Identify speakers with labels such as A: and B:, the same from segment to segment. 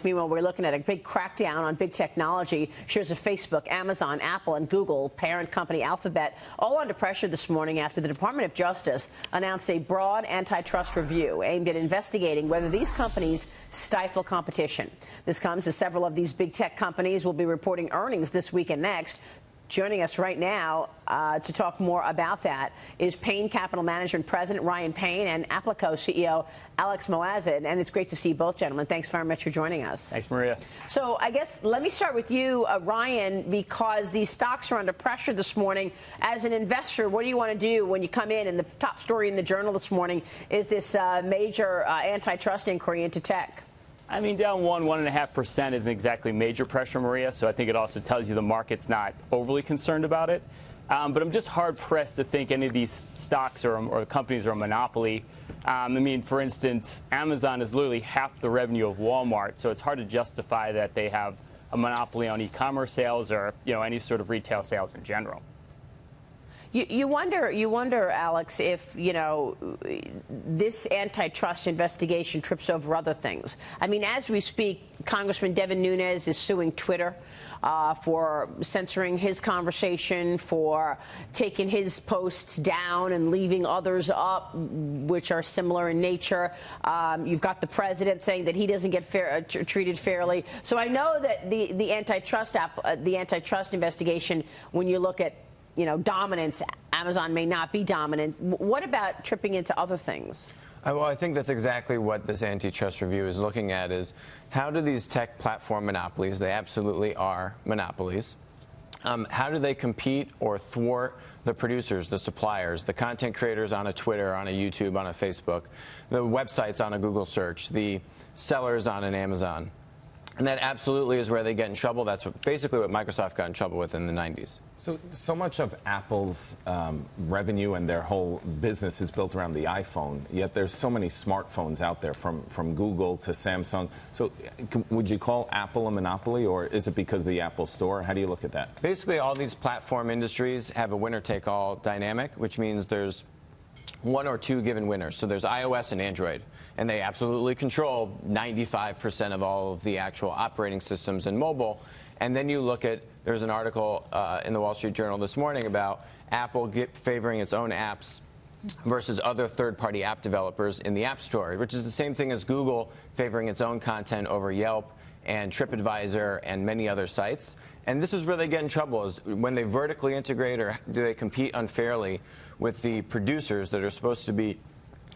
A: Meanwhile, we're looking at a big crackdown on big technology. Shares of Facebook, Amazon, Apple, and Google, parent company Alphabet, all under pressure this morning after the Department of Justice announced a broad antitrust review aimed at investigating whether these companies stifle competition. This comes as several of these big tech companies will be reporting earnings this week and next. Joining us right now to talk more about that is Payne Capital Management President Ryan Payne and Applico CEO Alex Moazed. And it's great to see both gentlemen. Thanks very much for joining us.
B: Thanks, Maria.
A: So I guess let me start with you, Ryan, because these stocks are under pressure this morning. As an investor, what do you want to do when you come in? And the top story in the Journal this morning is this major antitrust inquiry into tech.
B: I mean, down 1.5% isn't exactly major pressure, Maria, so I think it also tells you the market's not overly concerned about it. But I'm just hard-pressed to think any of these stocks or companies are a monopoly. I mean, for instance, Amazon is literally half the revenue of Walmart, so it's hard to justify that they have a monopoly on e-commerce sales or, any sort of retail sales in general.
A: You wonder, Alex, if, this antitrust investigation trips over other things. I mean, as we speak, Congressman Devin Nunes is suing Twitter for censoring his conversation, for taking his posts down and leaving others up, which are similar in nature. You've got the president saying that he doesn't get treated fairly. So I know that the antitrust investigation, when you look at dominance, Amazon may not be dominant. What about tripping into other things?
C: Well, I think that's exactly what this antitrust review is looking at, is how do these tech platform monopolies, they absolutely are monopolies, how do they compete or thwart the producers, the suppliers, the content creators on a Twitter, on a YouTube, on a Facebook, the websites on a Google search, the sellers on an Amazon? And that absolutely is where they get in trouble. That's basically what Microsoft got in trouble with in the 90s.
D: So much of Apple's revenue and their whole business is built around the iPhone, yet there's so many smartphones out there, from Google to Samsung. So would you call Apple a monopoly, or is it because of the Apple Store? How do you look at that?
C: Basically, all these platform industries have a winner-take-all dynamic, which means there's one or two given winners. So there's iOS and Android, and they absolutely control 95% of all of the actual operating systems in mobile. And then you look at, there's an article in the Wall Street Journal this morning about Apple favoring its own apps versus other third-party app developers in the App Store, which is the same thing as Google favoring its own content over Yelp and TripAdvisor and many other sites. And this is where they get in trouble, is when they vertically integrate, or do they compete unfairly with the producers that are supposed to be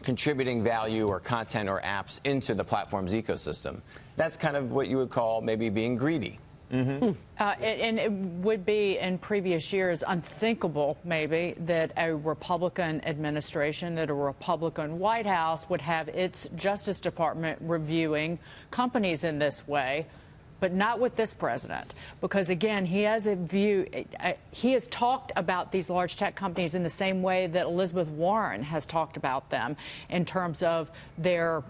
C: contributing value or content or apps into the platform's ecosystem. That's kind of what you would call maybe being greedy.
E: Mm-hmm. And it would be, in previous years, unthinkable, maybe, that a Republican administration, that a Republican White House would have its Justice Department reviewing companies in this way. But not with this president, because, again, he has a view. He has talked about these large tech companies in the same way that Elizabeth Warren has talked about them, in terms of their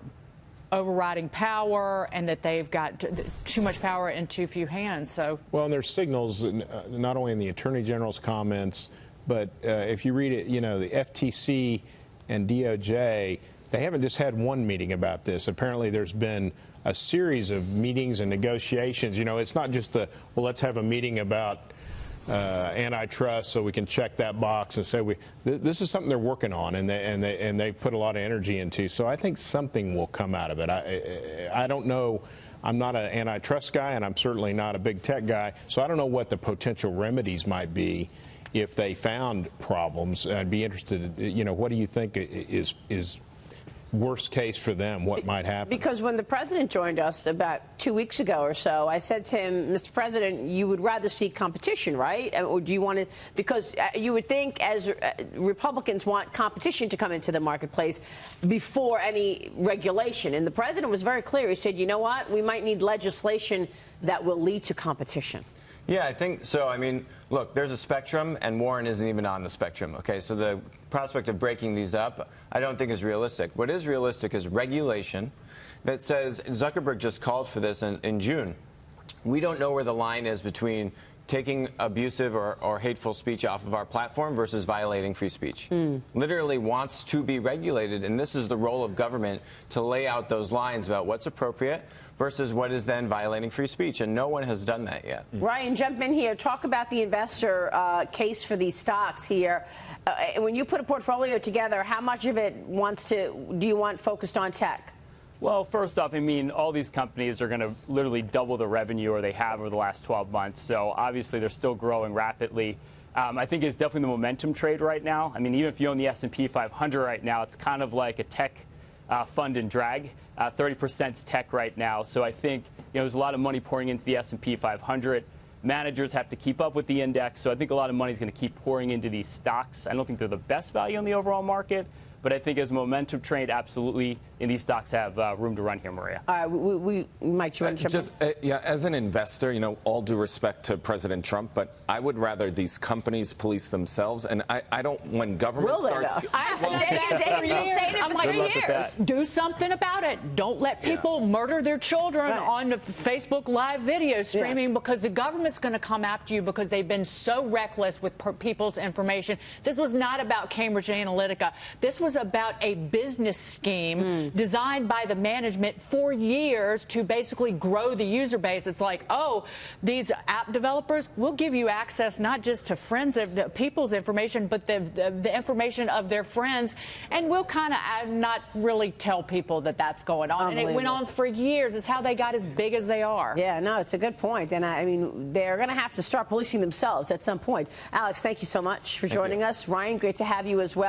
E: overriding power and that they've got too much power in too few hands. So, well,
F: and there's signals not only in the Attorney General's comments, but if you read it, the FTC and DOJ, they haven't just had one meeting about this. Apparently, there's been a series of meetings and negotiations. It's not just let's have a meeting about antitrust so we can check that box and say this is something they're working on, and they put a lot of energy into. So I think something will come out of it. I don't know. I'm not an antitrust guy, and I'm certainly not a big tech guy. So I don't know what the potential remedies might be if they found problems. I'd be interested. What do you think is worst case for them, what might happen? Because
A: when the president joined us about 2 weeks ago or so, I said to him, Mr. President, you would rather see competition, right? Or do you want to, because you would think as Republicans want competition to come into the marketplace before any regulation. And the president was very clear. He said, you know what, we might need legislation that will lead to competition.
C: Yeah, I think so. I mean, look, there's a spectrum, and Warren isn't even on the spectrum, okay? So the prospect of breaking these up, I don't think is realistic. What is realistic is regulation that says, Zuckerberg just called for this in June. We don't know where the line is between taking abusive or hateful speech off of our platform versus violating free speech. Literally wants to be regulated, and this is the role of government to lay out those lines about what's appropriate versus what is then violating free speech, and no one has done that yet.
A: Ryan, jump in here. Talk about the investor case for these stocks here. When you put a portfolio together, how much of it do you want focused on tech?
B: Well, first off, I mean, all these companies are going to literally double the revenue, or they have over the last 12 months. So obviously, they're still growing rapidly. I think it's definitely the momentum trade right now. I mean, even if you own the S&P 500 right now, it's kind of like a tech fund and drag. 30% is tech right now. So I think there's a lot of money pouring into the S&P 500. Managers have to keep up with the index. So I think a lot of money is going to keep pouring into these stocks. I don't think they're the best value in the overall market. But I think as momentum trade, absolutely, and these stocks have room to run here, Maria.
A: All right, Mike, you want to jump in?
D: Yeah, as an investor, all due respect to President Trump, but I would rather these companies police themselves. And I don't, when government starts...
E: I'm like, 3 years. Do something about it. Don't let people murder their children on Facebook Live video streaming because the government's going to come after you because they've been so reckless with people's information. This was not about Cambridge Analytica. This was about a business scheme designed by the management for years to basically grow the user base. It's like, oh, these app developers will give you access not just to friends of the people's information, but the information of their friends, and we'll kind of not really tell people that that's going on. And it went on for years. It's how they got as big as they are.
A: Yeah, no, it's a good point. And I mean, they're going to have to start policing themselves at some point. Alex, thank you so much for joining us. Ryan, great to have you as well.